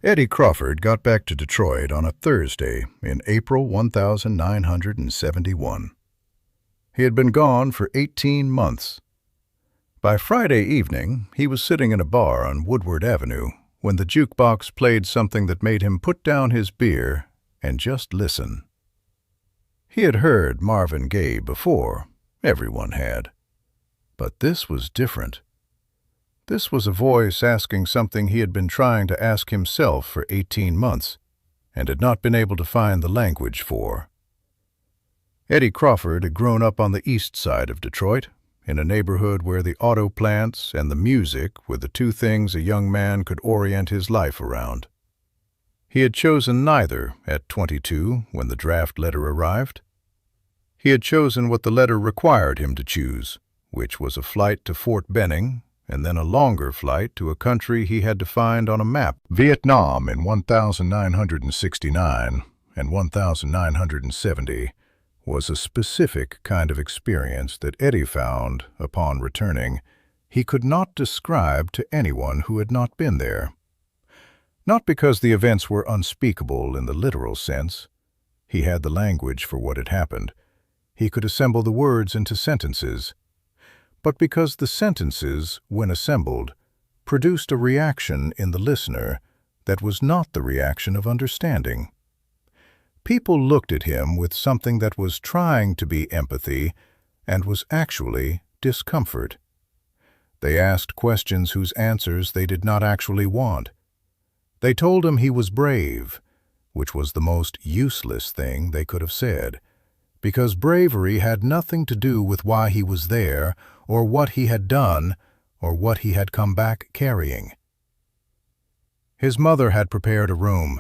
Eddie Crawford got back to Detroit on a Thursday in April 1971. He had been gone for 18 months. By Friday evening, he was sitting in a bar on Woodward Avenue when the jukebox played something that made him put down his beer and just listen. He had heard Marvin Gaye before, everyone had. But this was different. This was a voice asking something he had been trying to ask himself for 18 months and had not been able to find the language for. Eddie Crawford had grown up on the east side of Detroit, in a neighborhood where the auto plants and the music were the two things a young man could orient his life around. He had chosen neither at 22 when the draft letter arrived. He had chosen what the letter required him to choose, which was a flight to Fort Benning, and then a longer flight to a country he had to find on a map. Vietnam in 1969 and 1970 was a specific kind of experience that Eddie found, upon returning, he could not describe to anyone who had not been there. Not because the events were unspeakable in the literal sense. He had the language for what had happened. He could assemble the words into sentences. But because the sentences, when assembled, produced a reaction in the listener that was not the reaction of understanding. People looked at him with something that was trying to be empathy and was actually discomfort. They asked questions whose answers they did not actually want. They told him he was brave, which was the most useless thing they could have said, because bravery had nothing to do with why he was there, or what he had done, or what he had come back carrying. His mother had prepared a room.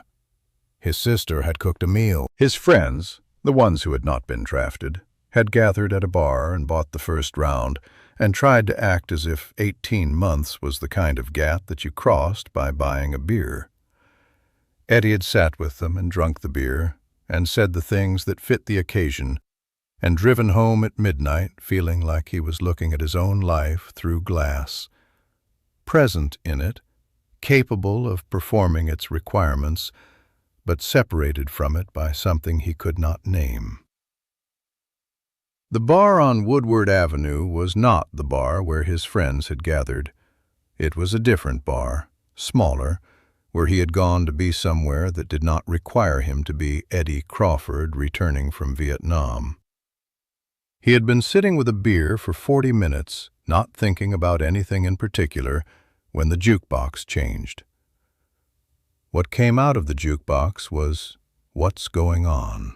His sister had cooked a meal. His friends, the ones who had not been drafted, had gathered at a bar and bought the first round and tried to act as if 18 months was the kind of gap that you crossed by buying a beer. Eddie had sat with them and drunk the beer and said the things that fit the occasion, and driven home at midnight feeling like he was looking at his own life through glass, present in it, capable of performing its requirements, but separated from it by something he could not name. The bar on Woodward Avenue was not the bar where his friends had gathered. It was a different bar, smaller, where he had gone to be somewhere that did not require him to be Eddie Crawford returning from Vietnam. He had been sitting with a beer for 40 minutes, not thinking about anything in particular, when the jukebox changed. What came out of the jukebox was, "What's Going On?"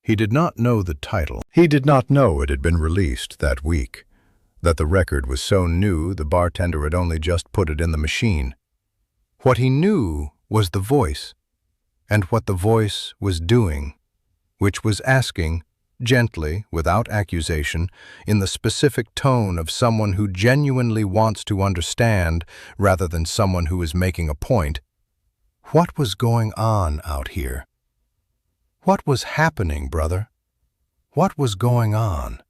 He did not know the title. He did not know it had been released that week, that the record was so new the bartender had only just put it in the machine. What he knew was the voice, and what the voice was doing, which was asking, gently, without accusation, in the specific tone of someone who genuinely wants to understand rather than someone who is making a point, what was going on out here? What was happening, brother? What was going on?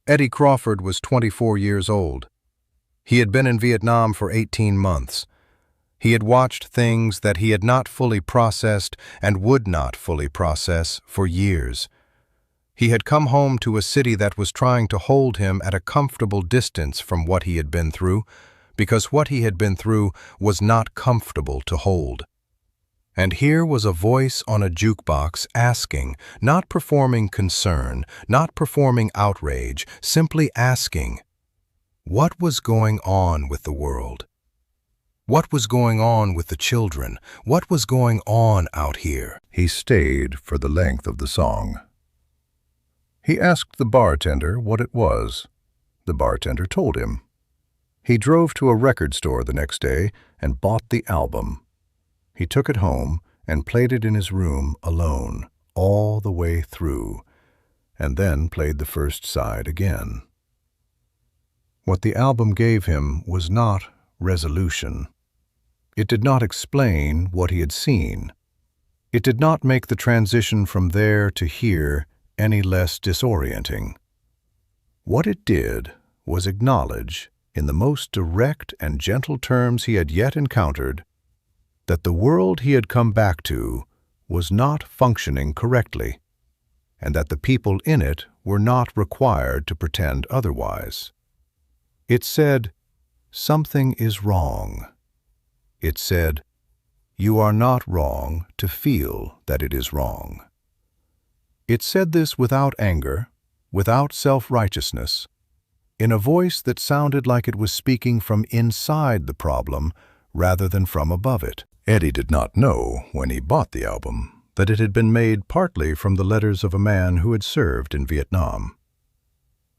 Eddie Crawford was 24 years old. He had been in Vietnam for 18 months. He had watched things that he had not fully processed and would not fully process for years. He had come home to a city that was trying to hold him at a comfortable distance from what he had been through, because what he had been through was not comfortable to hold. And here was a voice on a jukebox asking, not performing concern, not performing outrage, simply asking, what was going on with the world? What was going on with the children? What was going on out here? He stayed for the length of the song. He asked the bartender what it was. The bartender told him. He drove to a record store the next day and bought the album. He took it home and played it in his room alone, all the way through, and then played the first side again. What the album gave him was not resolution. It did not explain what he had seen. It did not make the transition from there to here any less disorienting. What it did was acknowledge, in the most direct and gentle terms he had yet encountered, that the world he had come back to was not functioning correctly, and that the people in it were not required to pretend otherwise. It said, "Something is wrong." It said, "You are not wrong to feel that it is wrong." It said this without anger, without self-righteousness, in a voice that sounded like it was speaking from inside the problem rather than from above it. Eddie did not know, when he bought the album, that it had been made partly from the letters of a man who had served in Vietnam.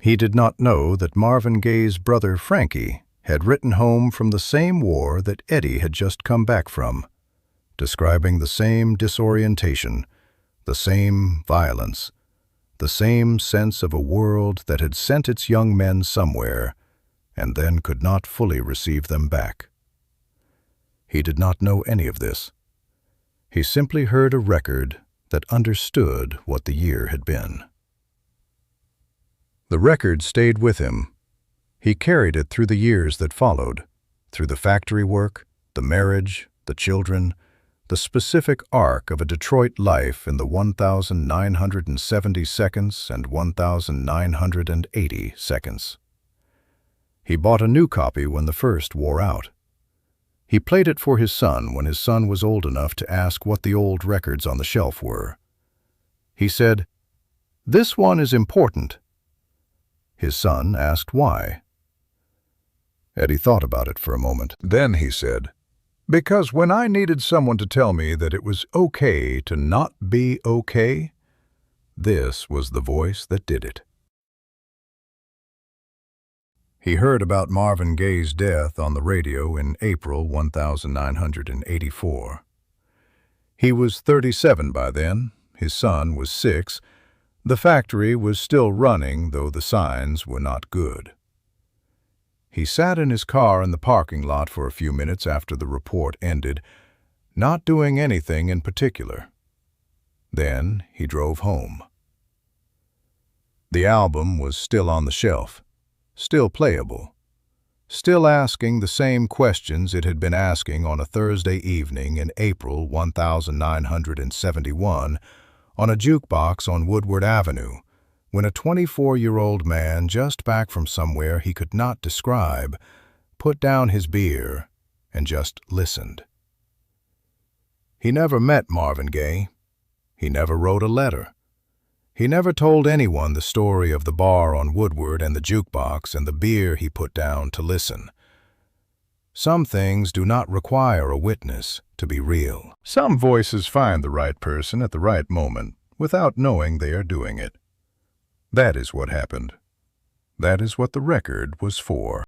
He did not know that Marvin Gaye's brother Frankie had written home from the same war that Eddie had just come back from, describing the same disorientation, the same violence, the same sense of a world that had sent its young men somewhere and then could not fully receive them back. He did not know any of this. He simply heard a record that understood what the year had been. The record stayed with him. He carried it through the years that followed, through the factory work, the marriage, the children, the specific arc of a Detroit life in the 1,970 seconds and 1,980 seconds. He bought a new copy when the first wore out. He played it for his son when his son was old enough to ask what the old records on the shelf were. He said, "This one is important." His son asked why. Eddie thought about it for a moment. Then he said, "Because when I needed someone to tell me that it was okay to not be okay, this was the voice that did it." He heard about Marvin Gaye's death on the radio in April 1984. He was 37 by then, his son was 6. The factory was still running, though the signs were not good. He sat in his car in the parking lot for a few minutes after the report ended, not doing anything in particular. Then he drove home. The album was still on the shelf, still playable, still asking the same questions it had been asking on a Thursday evening in April 1971 on a jukebox on Woodward Avenue, when a 24-year-old man just back from somewhere he could not describe put down his beer and just listened. He never met Marvin Gaye. He never wrote a letter. He never told anyone the story of the bar on Woodward and the jukebox and the beer he put down to listen. Some things do not require a witness to be real. Some voices find the right person at the right moment without knowing they are doing it. That is what happened. That is what the record was for.